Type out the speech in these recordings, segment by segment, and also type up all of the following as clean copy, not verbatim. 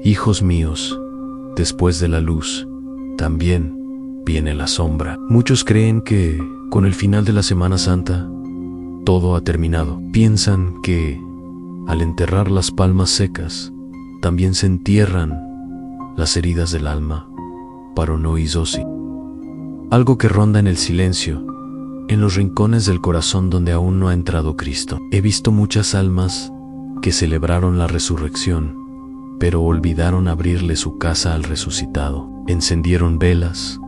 Hijos míos, después de la luz, también viene la sombra. Muchos creen que, con el final de la Semana Santa, todo ha terminado. Piensan que, al enterrar las palmas secas, también se entierran las heridas del alma. Paranoizosi. Algo que ronda en el silencio, en los rincones del corazón donde aún no ha entrado Cristo. He visto muchas almas que celebraron la resurrección, pero olvidaron abrirle su casa al resucitado. Encendieron velas,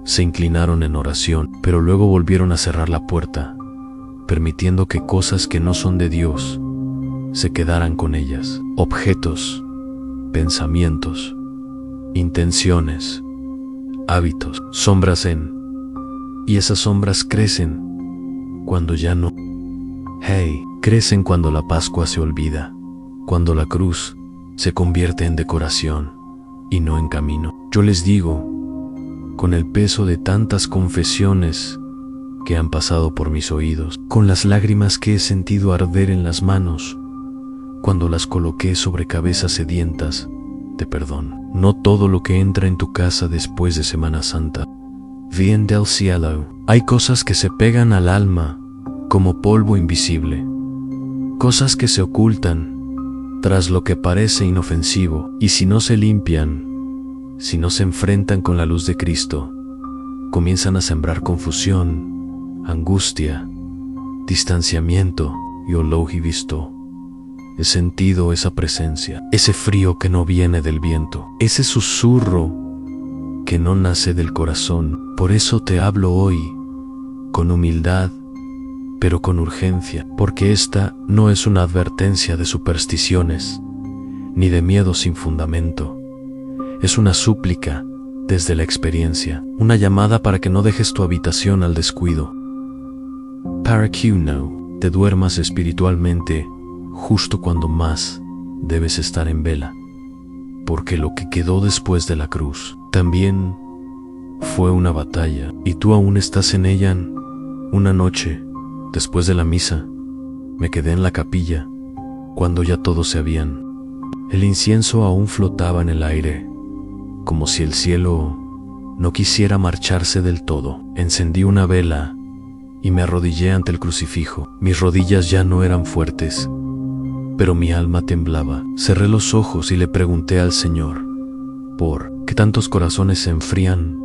se inclinaron en oración, pero luego volvieron a cerrar la puerta, permitiendo que cosas que no son de Dios se quedaran con ellas. Objetos, pensamientos, intenciones, hábitos, sombras y esas sombras crecen cuando ya no. Crecen cuando la Pascua se olvida, cuando la cruz se convierte en decoración y no en camino. Yo les digo, con el peso de tantas confesiones que han pasado por mis oídos, con las lágrimas que he sentido arder en las manos, cuando las coloqué sobre cabezas sedientas de perdón. No todo lo que entra en tu casa después de Semana Santa viene del cielo. Hay cosas que se pegan al alma como polvo invisible, cosas que se ocultan tras lo que parece inofensivo, y si no se limpian, si no se enfrentan con la luz de Cristo, comienzan a sembrar confusión, angustia, distanciamiento y olor y visto. He sentido esa presencia, ese frío que no viene del viento, ese susurro que no nace del corazón. Por eso te hablo hoy, con humildad, pero con urgencia, porque esta no es una advertencia de supersticiones, ni de miedo sin fundamento. Es una súplica desde la experiencia, una llamada para que no dejes tu habitación al descuido, para que no te duermas espiritualmente justo cuando más debes estar en vela, porque lo que quedó después de la cruz también fue una batalla, y tú aún estás en ella. Una noche, después de la misa, me quedé en la capilla, cuando ya todos se habían. El incienso aún flotaba en el aire, como si el cielo no quisiera marcharse del todo. Encendí una vela y me arrodillé ante el crucifijo. Mis rodillas ya no eran fuertes, pero mi alma temblaba. Cerré los ojos y le pregunté al Señor, ¿por qué tantos corazones se enfrían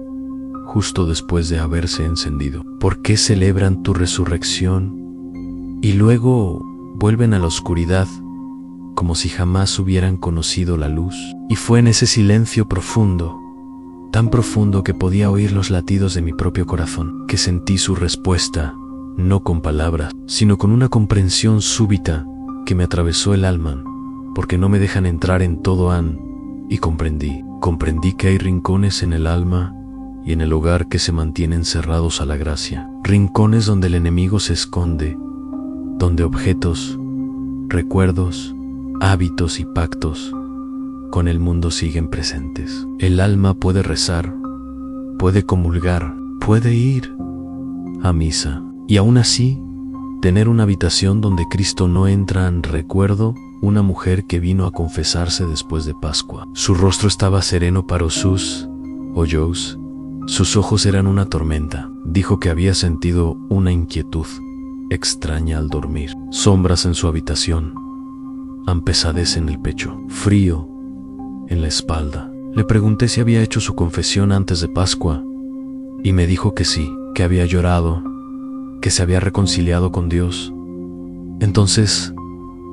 justo después de haberse encendido? ¿Por qué celebran tu resurrección y luego vuelven a la oscuridad como si jamás hubieran conocido la luz? Y fue en ese silencio profundo, tan profundo que podía oír los latidos de mi propio corazón, que sentí su respuesta, no con palabras, sino con una comprensión súbita que me atravesó el alma, porque no me dejan entrar en todo y comprendí que hay rincones en el alma y en el hogar que se mantienen cerrados a la gracia, rincones donde el enemigo se esconde, donde objetos, recuerdos, hábitos y pactos con el mundo siguen presentes. El alma puede rezar, puede comulgar, puede ir a misa, y aún así tener una habitación donde Cristo no entra. Recuerdo una mujer que vino a confesarse después de Pascua. Su rostro estaba sereno para sus ojos, sus ojos eran una tormenta. Dijo que había sentido una inquietud extraña al dormir, sombras en su habitación, pesadez en el pecho, frío en la espalda. Le pregunté si había hecho su confesión antes de Pascua y me dijo que sí, que había llorado, que se había reconciliado con Dios. Entonces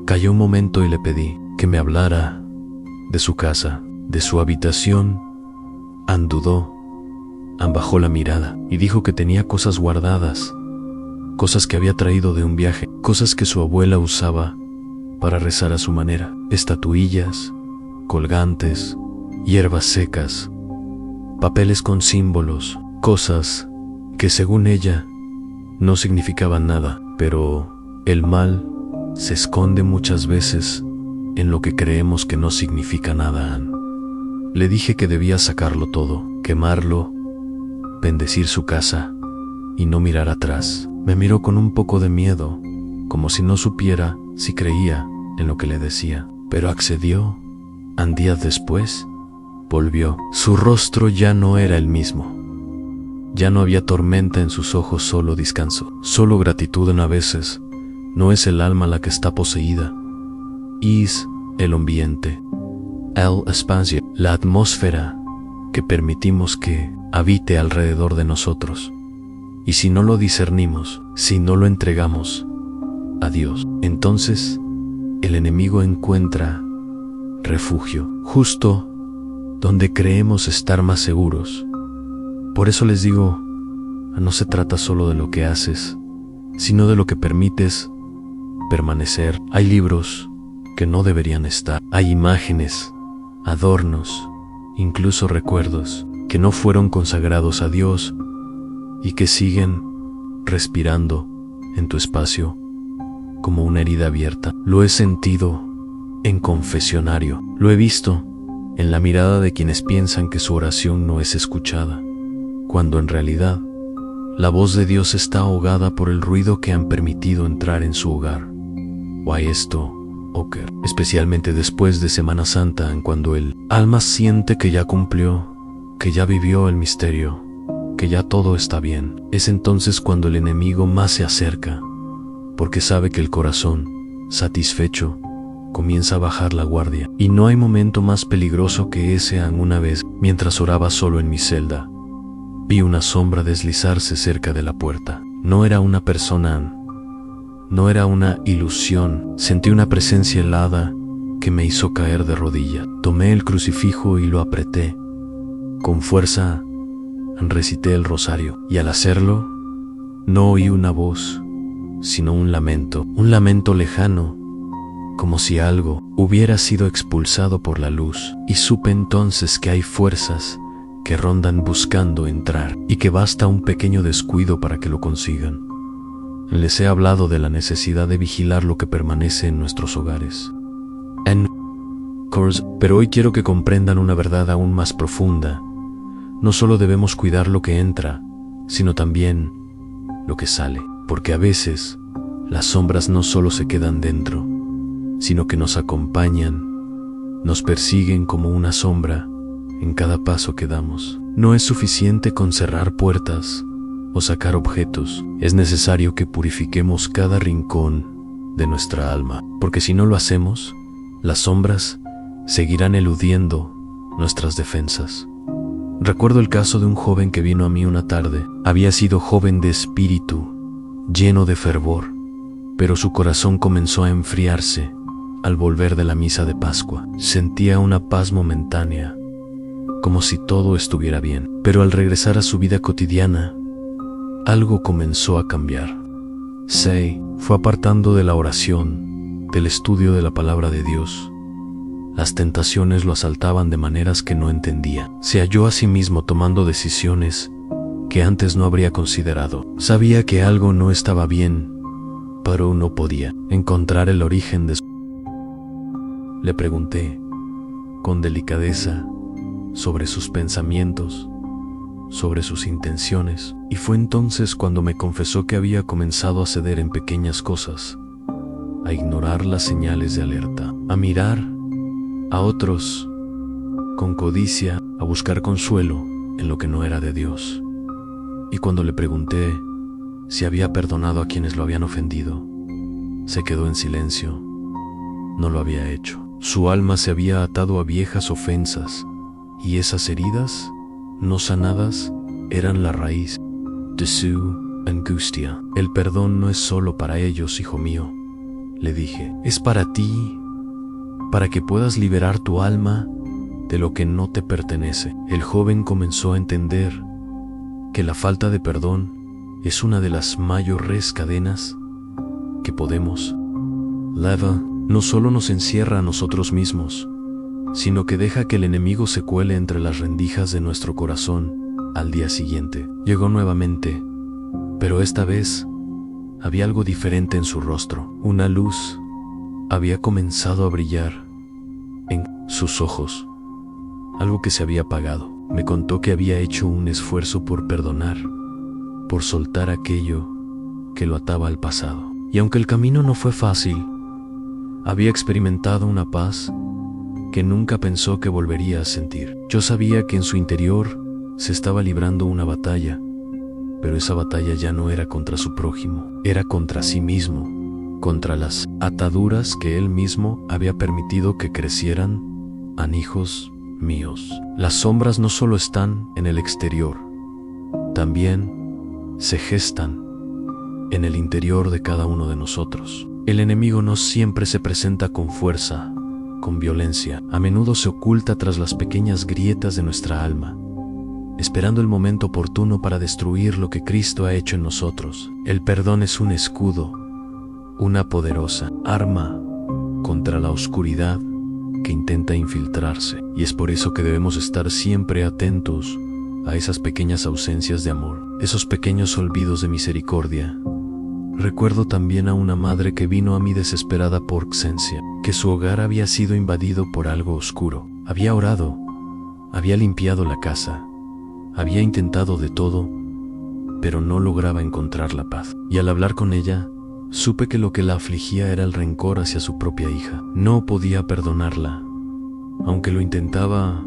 callé un momento y le pedí que me hablara de su casa, de su habitación. Dudó, bajó la mirada y dijo que tenía cosas guardadas, cosas que había traído de un viaje, cosas que su abuela usaba para rezar a su manera, estatuillas, colgantes, hierbas secas, papeles con símbolos, cosas que según ella no significaban nada, pero el mal se esconde muchas veces en lo que creemos que no significa nada. Le dije que debía sacarlo todo, quemarlo, bendecir su casa y no mirar atrás. Me miró con un poco de miedo, como si no supiera si creía en lo que le decía, pero accedió días después, volvió. Su rostro ya no era el mismo. Ya no había tormenta en sus ojos, solo descanso. Solo gratitud en a veces. No es el alma la que está poseída. Es el ambiente, el espacio, la atmósfera que permitimos que habite alrededor de nosotros. Y si no lo discernimos, si no lo entregamos a Dios, entonces el enemigo encuentra refugio justo donde creemos estar más seguros. Por eso les digo, no se trata solo de lo que haces, sino de lo que permites permanecer. Hay libros que no deberían estar. Hay imágenes, adornos, incluso recuerdos que no fueron consagrados a Dios y que siguen respirando en tu espacio como una herida abierta. Lo he sentido en confesionario. Lo he visto en la mirada de quienes piensan que su oración no es escuchada, cuando en realidad la voz de Dios está ahogada por el ruido que han permitido entrar en su hogar. O a esto ocurre especialmente después de Semana Santa, en cuando el alma siente que ya cumplió, que ya vivió el misterio, que ya todo está bien. Es entonces cuando el enemigo más se acerca, porque sabe que el corazón, satisfecho, comienza a bajar la guardia. Y no hay momento más peligroso que ese. Una vez, mientras oraba solo en mi celda, vi una sombra deslizarse cerca de la puerta. No era una persona, no era una ilusión. Sentí una presencia helada que me hizo caer de rodillas. Tomé el crucifijo y lo apreté. Con fuerza recité el rosario, y al hacerlo, no oí una voz, sino un lamento lejano, como si algo hubiera sido expulsado por la luz. Y supe entonces que hay fuerzas que rondan buscando entrar y que basta un pequeño descuido para que lo consigan. Les he hablado de la necesidad de vigilar lo que permanece en nuestros hogares. Pero hoy quiero que comprendan una verdad aún más profunda. No solo debemos cuidar lo que entra, sino también lo que sale, porque a veces las sombras no solo se quedan dentro, sino que nos acompañan, nos persiguen como una sombra en cada paso que damos. No es suficiente con cerrar puertas o sacar objetos. Es necesario que purifiquemos cada rincón de nuestra alma, porque si no lo hacemos, las sombras seguirán eludiendo nuestras defensas. Recuerdo el caso de un joven que vino a mí una tarde. Había sido joven de espíritu, lleno de fervor, pero su corazón comenzó a enfriarse al volver de la misa de Pascua. Sentía una paz momentánea, como si todo estuviera bien, pero al regresar a su vida cotidiana, algo comenzó a cambiar. Se fue apartando de la oración, del estudio de la palabra de Dios. Las tentaciones lo asaltaban de maneras que no entendía. Se halló a sí mismo tomando decisiones que antes no habría considerado. Sabía que algo no estaba bien, pero no podía encontrar el origen de su... Le pregunté, con delicadeza, sobre sus pensamientos, sobre sus intenciones, y fue entonces cuando me confesó que había comenzado a ceder en pequeñas cosas, a ignorar las señales de alerta, a mirar a otros con codicia, a buscar consuelo en lo que no era de Dios. Y cuando le pregunté si había perdonado a quienes lo habían ofendido, se quedó en silencio. No lo había hecho. Su alma se había atado a viejas ofensas, y esas heridas no sanadas eran la raíz de su angustia. El perdón no es solo para ellos, hijo mío, le dije, es para ti, para que puedas liberar tu alma de lo que no te pertenece. El joven comenzó a entender que la falta de perdón es una de las mayores cadenas que podemos llevar. No solo nos encierra a nosotros mismos, sino que deja que el enemigo se cuele entre las rendijas de nuestro corazón. Al día siguiente, llegó nuevamente, pero esta vez había algo diferente en su rostro. Una luz había comenzado a brillar en sus ojos, algo que se había apagado. Me contó que había hecho un esfuerzo por perdonar, por soltar aquello que lo ataba al pasado. Y aunque el camino no fue fácil, había experimentado una paz que nunca pensó que volvería a sentir. Yo sabía que en su interior se estaba librando una batalla, pero esa batalla ya no era contra su prójimo, era contra sí mismo, contra las ataduras que él mismo había permitido que crecieran en hijos míos. Las sombras no solo están en el exterior, también se gestan en el interior de cada uno de nosotros. El enemigo no siempre se presenta con fuerza, con violencia. A menudo se oculta tras las pequeñas grietas de nuestra alma, esperando el momento oportuno para destruir lo que Cristo ha hecho en nosotros. El perdón es un escudo, una poderosa arma contra la oscuridad que intenta infiltrarse, y es por eso que debemos estar siempre atentos a esas pequeñas ausencias de amor, esos pequeños olvidos de misericordia. Recuerdo también a una madre que vino a mí desesperada por ausencia, que su hogar había sido invadido por algo oscuro. Había orado, había limpiado la casa, había intentado de todo, pero no lograba encontrar la paz. Y al hablar con ella, supe que lo que la afligía era el rencor hacia su propia hija. No podía perdonarla, aunque lo intentaba.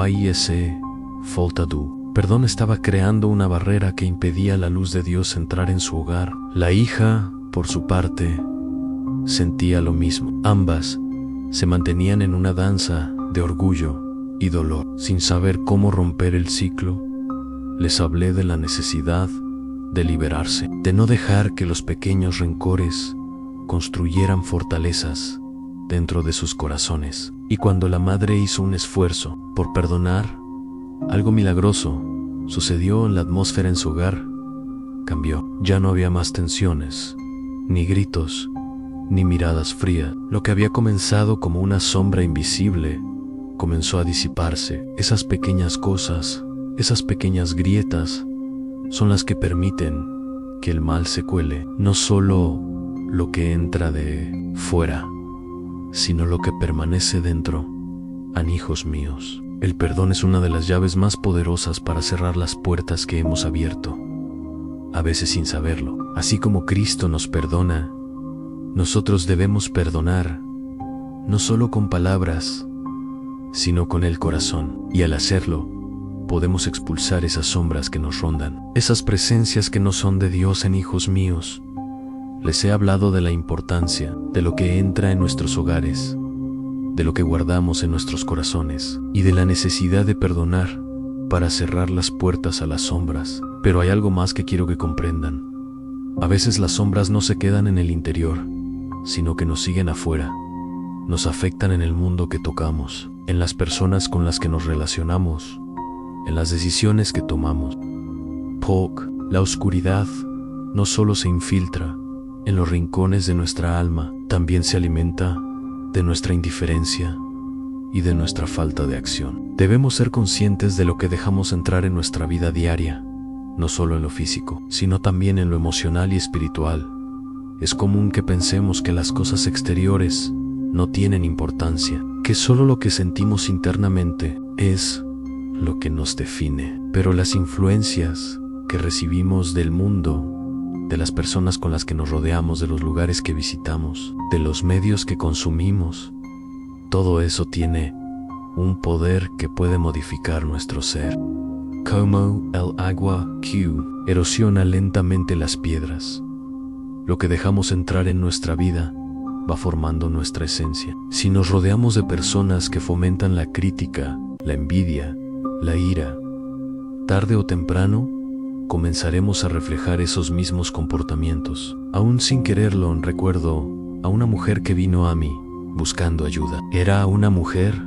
Y.S. Foltadu. Perdón estaba creando una barrera que impedía la luz de Dios entrar en su hogar. La hija, por su parte, sentía lo mismo. Ambas se mantenían en una danza de orgullo y dolor. Sin saber cómo romper el ciclo, les hablé de la necesidad de liberarse, de no dejar que los pequeños rencores construyeran fortalezas dentro de sus corazones. Y cuando la madre hizo un esfuerzo por perdonar, algo milagroso sucedió. En la atmósfera en su hogar cambió. Ya no había más tensiones, ni gritos, ni miradas frías. Lo que había comenzado como una sombra invisible comenzó a disiparse. Esas pequeñas cosas, esas pequeñas grietas, son las que permiten que el mal se cuele. No solo lo que entra de fuera, sino lo que permanece dentro. Hijos míos, el perdón es una de las llaves más poderosas para cerrar las puertas que hemos abierto, a veces sin saberlo. Así como Cristo nos perdona, nosotros debemos perdonar, no solo con palabras, sino con el corazón. Y al hacerlo, podemos expulsar esas sombras que nos rondan, esas presencias que no son de Dios. En hijos míos, les he hablado de la importancia de lo que entra en nuestros hogares, de lo que guardamos en nuestros corazones, y de la necesidad de perdonar para cerrar las puertas a las sombras. Pero hay algo más que quiero que comprendan. A veces las sombras no se quedan en el interior, sino que nos siguen afuera. Nos afectan en el mundo que tocamos, en las personas con las que nos relacionamos, en las decisiones que tomamos. La oscuridad no solo se infiltra en los rincones de nuestra alma, también se alimenta de nuestra indiferencia y de nuestra falta de acción. Debemos ser conscientes de lo que dejamos entrar en nuestra vida diaria, no solo en lo físico, sino también en lo emocional y espiritual. Es común que pensemos que las cosas exteriores no tienen importancia, que solo lo que sentimos internamente es lo que nos define. Pero las influencias que recibimos del mundo, de las personas con las que nos rodeamos, de los lugares que visitamos, de los medios que consumimos, todo eso tiene un poder que puede modificar nuestro ser. Como el agua que erosiona lentamente las piedras, lo que dejamos entrar en nuestra vida va formando nuestra esencia. Si nos rodeamos de personas que fomentan la crítica, la envidia, la ira, tarde o temprano comenzaremos a reflejar esos mismos comportamientos. Aún sin quererlo, recuerdo a una mujer que vino a mí buscando ayuda. Era una mujer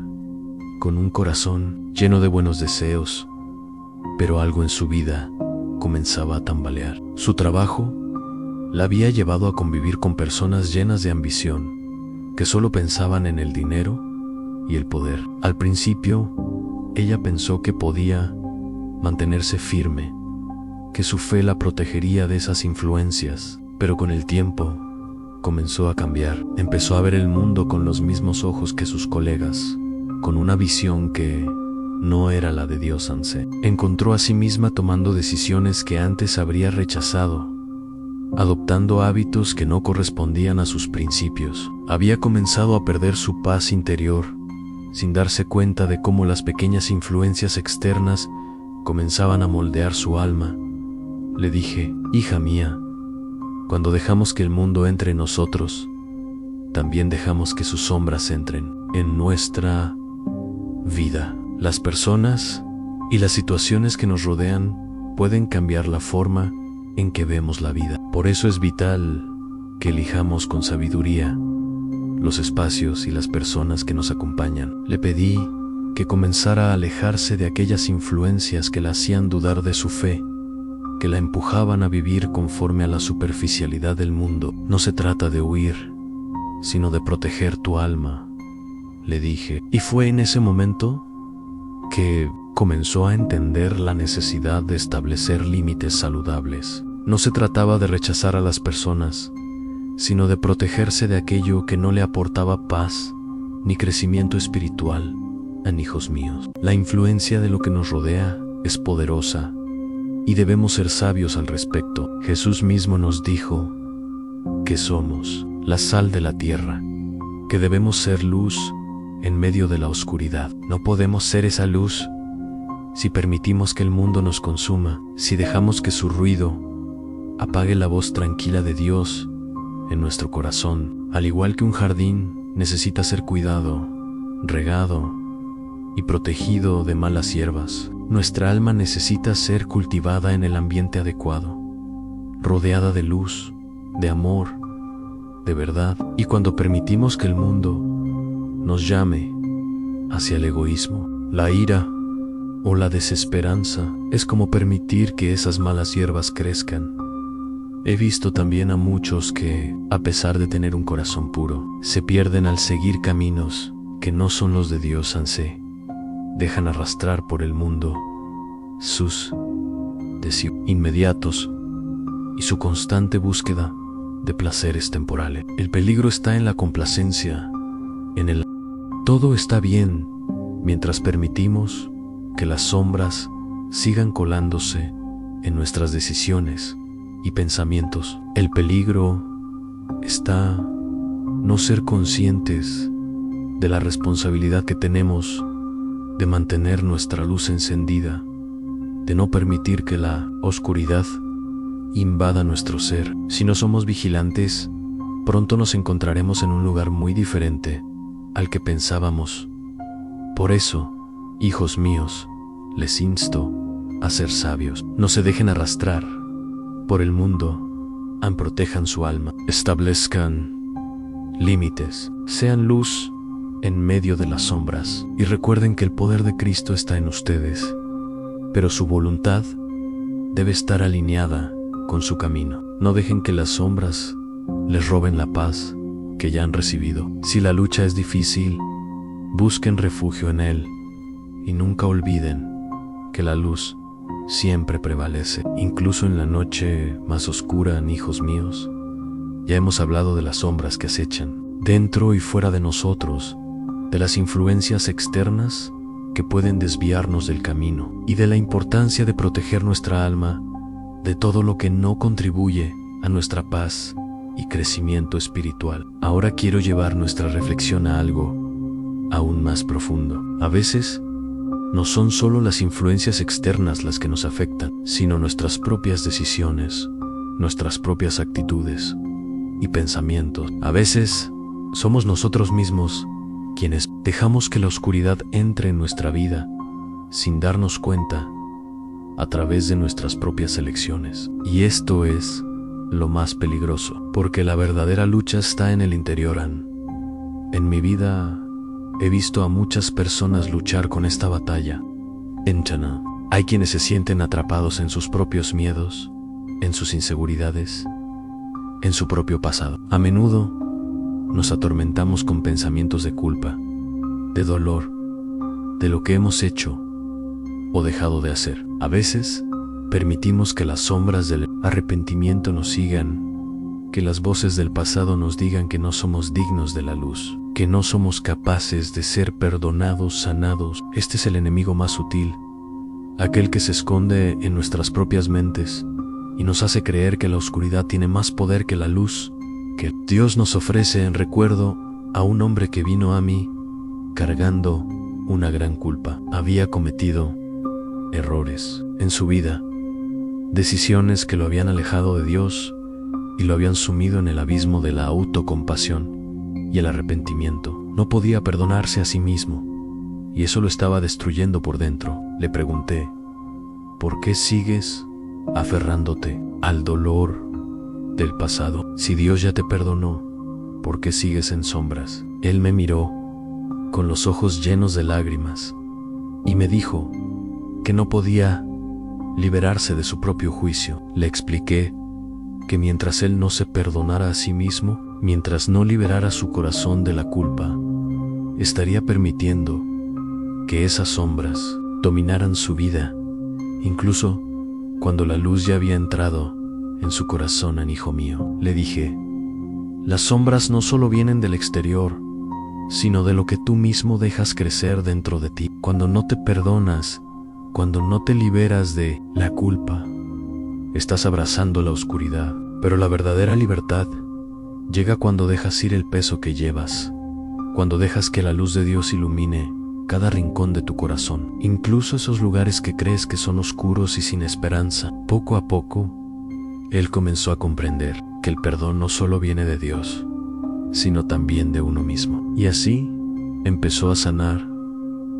con un corazón lleno de buenos deseos, pero algo en su vida comenzaba a tambalear. Su trabajo la había llevado a convivir con personas llenas de ambición, que solo pensaban en el dinero y el poder. Al principio, ella pensó que podía mantenerse firme, que su fe la protegería de esas influencias, pero con el tiempo comenzó a cambiar. Empezó a ver el mundo con los mismos ojos que sus colegas, con una visión que no era la de Dios. Encontró a sí misma tomando decisiones que antes habría rechazado, adoptando hábitos que no correspondían a sus principios. Había comenzado a perder su paz interior, sin darse cuenta de cómo las pequeñas influencias externas comenzaban a moldear su alma. Le dije: hija mía, cuando dejamos que el mundo entre en nosotros, también dejamos que sus sombras entren en nuestra vida. Las personas y las situaciones que nos rodean pueden cambiar la forma en que vemos la vida. Por eso es vital que elijamos con sabiduría los espacios y las personas que nos acompañan. Le pedí que comenzara a alejarse de aquellas influencias que la hacían dudar de su fe, que la empujaban a vivir conforme a la superficialidad del mundo. No se trata de huir, sino de proteger tu alma, le dije. Y fue en ese momento que comenzó a entender la necesidad de establecer límites saludables. No se trataba de rechazar a las personas, sino de protegerse de aquello que no le aportaba paz ni crecimiento espiritual a hijos míos. La influencia de lo que nos rodea es poderosa y debemos ser sabios al respecto. Jesús mismo nos dijo que somos la sal de la tierra, que debemos ser luz en medio de la oscuridad. No podemos ser esa luz si permitimos que el mundo nos consuma, si dejamos que su ruido apague la voz tranquila de Dios en nuestro corazón. Al igual que un jardín necesita ser cuidado, regado y protegido de malas hierbas, nuestra alma necesita ser cultivada en el ambiente adecuado, rodeada de luz, de amor, de verdad. Y cuando permitimos que el mundo nos llame hacia el egoísmo, la ira o la desesperanza, es como permitir que esas malas hierbas crezcan. He visto también a muchos que, a pesar de tener un corazón puro, se pierden al seguir caminos que no son los de Dios. Se dejan arrastrar por el mundo, sus deseos inmediatos y su constante búsqueda de placeres temporales. El peligro está en la complacencia, en el todo está bien mientras permitimos que las sombras sigan colándose en nuestras decisiones y pensamientos. El peligro está no ser conscientes de la responsabilidad que tenemos de mantener nuestra luz encendida, de no permitir que la oscuridad invada nuestro ser. Si no somos vigilantes, pronto nos encontraremos en un lugar muy diferente al que pensábamos. Por eso, hijos míos, les insto a ser sabios. No se dejen arrastrar por el mundo, protejan su alma, establezcan límites, sean luz en medio de las sombras, y recuerden que el poder de Cristo está en ustedes, pero su voluntad debe estar alineada con su camino. No dejen que las sombras les roben la paz que ya han recibido. Si la lucha es difícil, busquen refugio en Él y nunca olviden que la luz siempre prevalece, incluso en la noche más oscura. Hijos míos, ya hemos hablado de las sombras que acechan dentro y fuera de nosotros, de las influencias externas que pueden desviarnos del camino y de la importancia de proteger nuestra alma de todo lo que no contribuye a nuestra paz y crecimiento espiritual. Ahora quiero llevar nuestra reflexión a algo aún más profundo. A veces no son solo las influencias externas las que nos afectan, sino nuestras propias decisiones, nuestras propias actitudes y pensamientos. A veces somos nosotros mismos quienes dejamos que la oscuridad entre en nuestra vida sin darnos cuenta, a través de nuestras propias elecciones. Y esto es lo más peligroso, porque la verdadera lucha está en el interior. En mi vida he visto a muchas personas luchar con esta batalla. Hay quienes se sienten atrapados en sus propios miedos, en sus inseguridades, en su propio pasado. A menudo nos atormentamos con pensamientos de culpa, de dolor, de lo que hemos hecho o dejado de hacer. A veces permitimos que las sombras del arrepentimiento nos sigan, que las voces del pasado nos digan que no somos dignos de la luz, que no somos capaces de ser perdonados, sanados. Este es el enemigo más sutil, aquel que se esconde en nuestras propias mentes y nos hace creer que la oscuridad tiene más poder que la luz que Dios nos ofrece. En recuerdo a un hombre que vino a mí cargando una gran culpa. Había cometido errores en su vida, decisiones que lo habían alejado de Dios y lo habían sumido en el abismo de la autocompasión y el arrepentimiento. No podía perdonarse a sí mismo y eso lo estaba destruyendo por dentro. Le pregunté, ¿por qué sigues aferrándote al dolor del pasado? Si Dios ya te perdonó, ¿por qué sigues en sombras? Él me miró con los ojos llenos de lágrimas y me dijo que no podía liberarse de su propio juicio. Le expliqué que mientras él no se perdonara a sí mismo, mientras no liberara su corazón de la culpa, estaría permitiendo que esas sombras dominaran su vida, incluso cuando la luz ya había entrado en su corazón. Hijo mío, le dije, las sombras no solo vienen del exterior, sino de lo que tú mismo dejas crecer dentro de ti. Cuando no te perdonas, cuando no te liberas de la culpa, estás abrazando la oscuridad. Pero la verdadera libertad llega cuando dejas ir el peso que llevas, cuando dejas que la luz de Dios ilumine cada rincón de tu corazón, incluso esos lugares que crees que son oscuros y sin esperanza. Poco a poco, él comenzó a comprender que el perdón no solo viene de Dios, sino también de uno mismo. Y así empezó a sanar,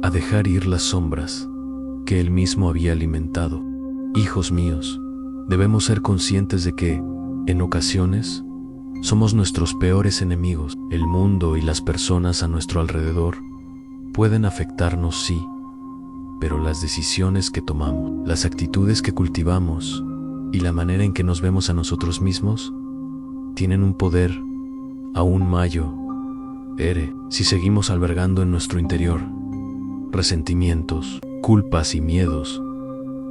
a dejar ir las sombras que él mismo había alimentado. Hijos míos, debemos ser conscientes de que, en ocasiones, somos nuestros peores enemigos. El mundo y las personas a nuestro alrededor pueden afectarnos, sí, pero las decisiones que tomamos, las actitudes que cultivamos y la manera en que nos vemos a nosotros mismos tienen un poder aún mayor. Si seguimos albergando en nuestro interior resentimientos, culpas y miedos,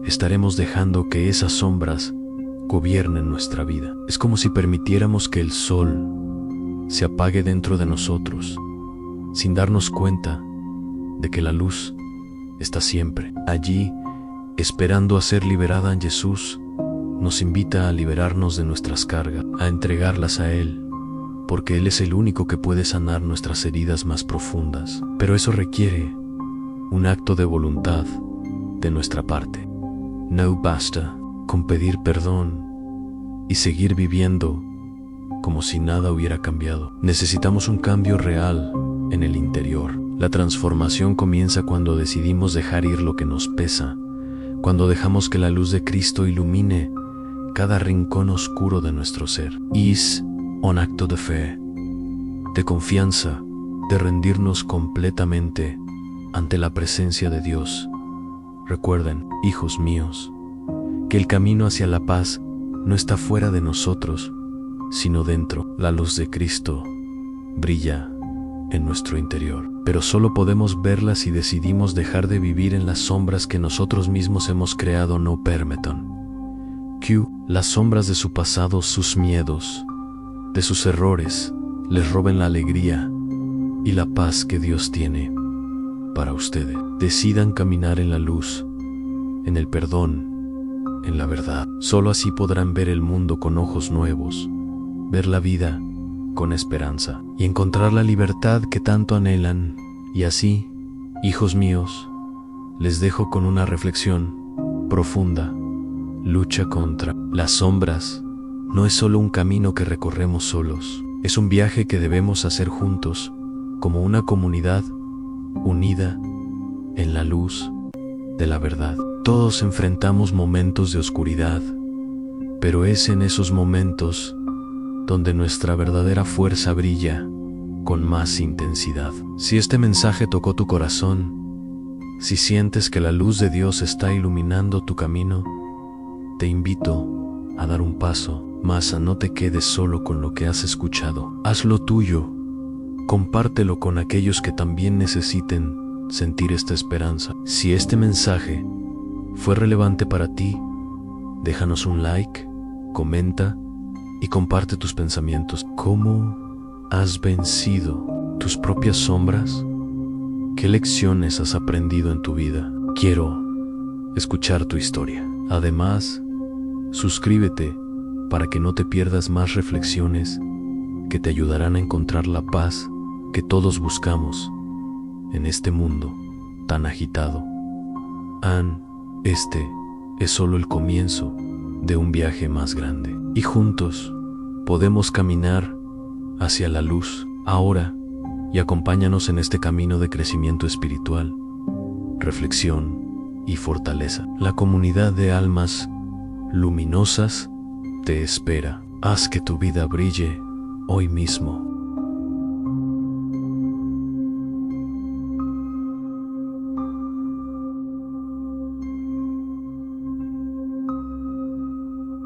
estaremos dejando que esas sombras gobiernen nuestra vida. Es como si permitiéramos que el sol se apague dentro de nosotros, sin darnos cuenta de que la luz está siempre allí, esperando a ser liberada. En Jesús nos invita a liberarnos de nuestras cargas, a entregarlas a Él, porque Él es el único que puede sanar nuestras heridas más profundas. Pero eso requiere un acto de voluntad de nuestra parte. No basta con pedir perdón y seguir viviendo como si nada hubiera cambiado. Necesitamos un cambio real en el interior. La transformación comienza cuando decidimos dejar ir lo que nos pesa, cuando dejamos que la luz de Cristo ilumine cada rincón oscuro de nuestro ser. Es un acto de fe, de confianza, de rendirnos completamente ante la presencia de Dios. Recuerden, hijos míos, que el camino hacia la paz no está fuera de nosotros, sino dentro. La luz de Cristo brilla en nuestro interior, pero solo podemos verla si decidimos dejar de vivir en las sombras que nosotros mismos hemos creado. No permitan que las sombras de su pasado, sus miedos, de sus errores, les roben la alegría y la paz que Dios tiene para ustedes. Decidan caminar en la luz, en el perdón, en la verdad. Solo así podrán ver el mundo con ojos nuevos, ver la vida con esperanza y encontrar la libertad que tanto anhelan. Y así, hijos míos, les dejo con una reflexión profunda. Lucha contra las sombras no es solo un camino que recorremos solos, es un viaje que debemos hacer juntos, como una comunidad unida en la luz de la verdad. Todos enfrentamos momentos de oscuridad, pero es en esos momentos donde nuestra verdadera fuerza brilla con más intensidad. Si este mensaje tocó tu corazón, si sientes que la luz de Dios está iluminando tu camino, te invito a dar un paso más. No te quedes solo con lo que has escuchado. Hazlo tuyo. Compártelo con aquellos que también necesiten sentir esta esperanza. Si este mensaje fue relevante para ti, déjanos un like, comenta y comparte tus pensamientos. ¿Cómo has vencido tus propias sombras? ¿Qué lecciones has aprendido en tu vida? Quiero escuchar tu historia. Además, suscríbete para que no te pierdas más reflexiones que te ayudarán a encontrar la paz que todos buscamos en este mundo tan agitado. Este es solo el comienzo de un viaje más grande. Y juntos podemos caminar hacia la luz ahora, y acompáñanos en este camino de crecimiento espiritual, reflexión y fortaleza. La comunidad de almas luminosas te espera. Haz que tu vida brille hoy mismo.